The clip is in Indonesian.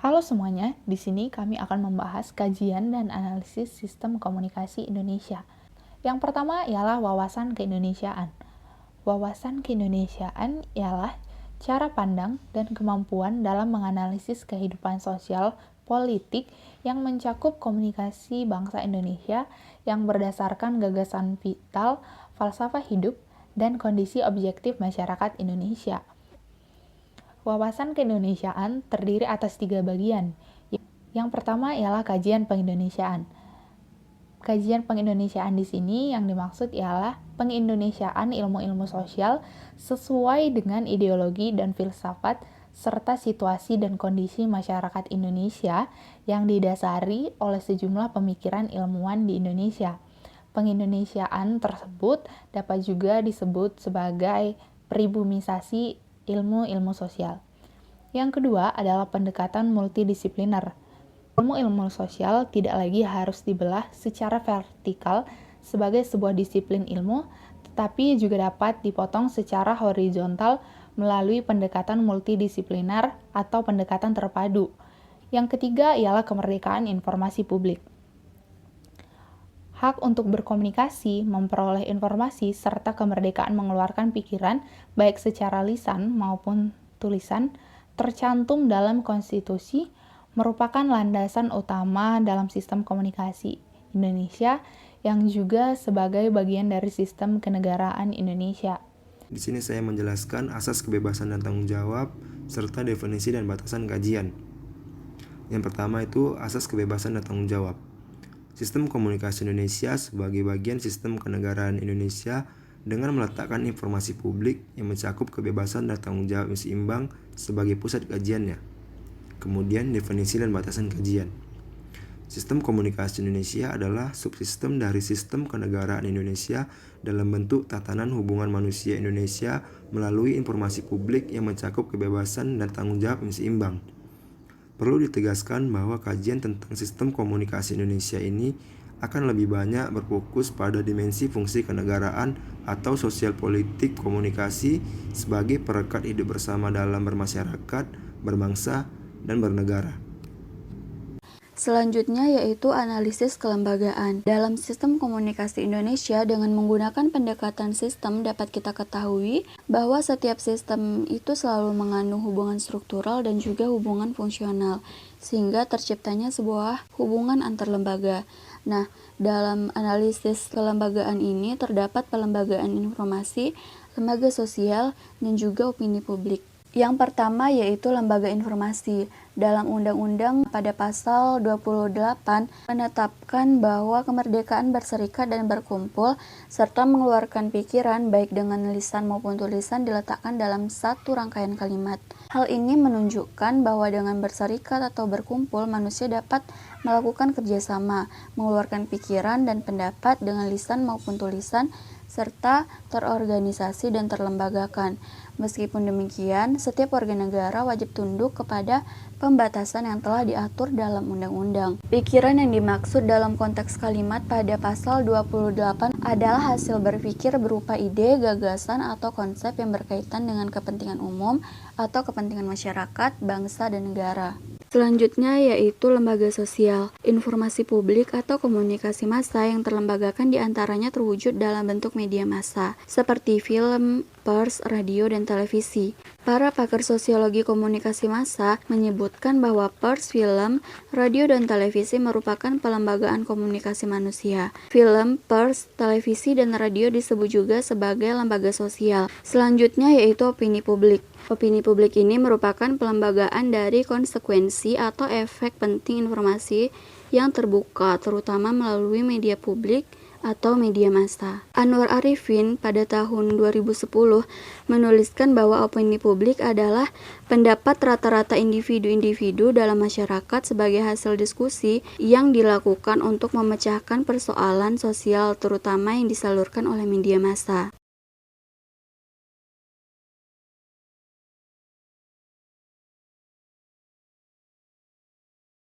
Halo semuanya, di sini kami akan membahas kajian dan analisis sistem komunikasi Indonesia. Yang pertama ialah wawasan keindonesiaan. Wawasan keindonesiaan ialah cara pandang dan kemampuan dalam menganalisis kehidupan sosial politik yang mencakup komunikasi bangsa Indonesia yang berdasarkan gagasan vital, falsafah hidup, dan kondisi objektif masyarakat Indonesia. Wawasan keindonesiaan terdiri atas 3 bagian. Yang pertama ialah kajian pengindonesiaan. Kajian pengindonesiaan di sini yang dimaksud ialah pengindonesiaan ilmu-ilmu sosial sesuai dengan ideologi dan filsafat serta situasi dan kondisi masyarakat Indonesia yang didasari oleh sejumlah pemikiran ilmuwan di Indonesia. Pengindonesiaan tersebut dapat juga disebut sebagai peribumisasi ilmu-ilmu sosial. Yang kedua adalah pendekatan multidisipliner. Ilmu-ilmu sosial tidak lagi harus dibelah secara vertikal sebagai sebuah disiplin ilmu, tetapi juga dapat dipotong secara horizontal melalui pendekatan multidisipliner atau pendekatan terpadu. Yang ketiga ialah kemerdekaan informasi publik. Hak untuk berkomunikasi, memperoleh informasi, serta kemerdekaan mengeluarkan pikiran, baik secara lisan maupun tulisan, tercantum dalam konstitusi, merupakan landasan utama dalam sistem komunikasi Indonesia yang juga sebagai bagian dari sistem kenegaraan Indonesia. Di sini saya menjelaskan asas kebebasan dan tanggung jawab, serta definisi dan batasan kajian. Yang pertama itu asas kebebasan dan tanggung jawab. Sistem komunikasi Indonesia sebagai bagian sistem kenegaraan Indonesia dengan meletakkan informasi publik yang mencakup kebebasan dan tanggung jawab yang seimbang sebagai pusat kajiannya. Kemudian definisi dan batasan kajian. Sistem komunikasi Indonesia adalah subsistem dari sistem kenegaraan Indonesia dalam bentuk tatanan hubungan manusia Indonesia melalui informasi publik yang mencakup kebebasan dan tanggung jawab yang seimbang. Perlu ditegaskan bahwa kajian tentang sistem komunikasi Indonesia ini akan lebih banyak berfokus pada dimensi fungsi kenegaraan atau sosial politik komunikasi sebagai perekat hidup bersama dalam bermasyarakat, berbangsa, dan bernegara. Selanjutnya yaitu analisis kelembagaan. Dalam sistem komunikasi Indonesia dengan menggunakan pendekatan sistem dapat kita ketahui bahwa setiap sistem itu selalu mengandung hubungan struktural dan juga hubungan fungsional, sehingga terciptanya sebuah hubungan antar lembaga. Nah, dalam analisis kelembagaan ini terdapat pelembagaan informasi, lembaga sosial, dan juga opini publik. Yang pertama yaitu lembaga informasi. Dalam Undang-Undang pada pasal 28 menetapkan bahwa kemerdekaan berserikat dan berkumpul serta mengeluarkan pikiran baik dengan lisan maupun tulisan diletakkan dalam satu rangkaian kalimat. Hal ini menunjukkan bahwa dengan berserikat atau berkumpul manusia dapat melakukan kerjasama, mengeluarkan pikiran dan pendapat dengan lisan maupun tulisan serta terorganisasi dan terlembagakan. Meskipun demikian, setiap warga negara wajib tunduk kepada pembatasan yang telah diatur dalam undang-undang. Pikiran yang dimaksud dalam konteks kalimat pada pasal 28 adalah hasil berpikir berupa ide, gagasan, atau konsep yang berkaitan dengan kepentingan umum atau kepentingan masyarakat, bangsa, dan negara. Selanjutnya yaitu lembaga sosial, informasi publik atau komunikasi massa yang terlembagakan diantaranya terwujud dalam bentuk media massa, seperti film, pers, radio, dan televisi. Para pakar sosiologi komunikasi massa menyebutkan bahwa pers, film, radio, dan televisi merupakan pelembagaan komunikasi manusia. Film, pers, televisi, dan radio disebut juga sebagai lembaga sosial. Selanjutnya yaitu opini publik. Opini publik ini merupakan pelembagaan dari konsekuensi atau efek penting informasi yang terbuka, terutama melalui media publik atau media massa. Anwar Arifin pada tahun 2010 menuliskan bahwa opini publik adalah pendapat rata-rata individu-individu dalam masyarakat sebagai hasil diskusi yang dilakukan untuk memecahkan persoalan sosial terutama yang disalurkan oleh media massa.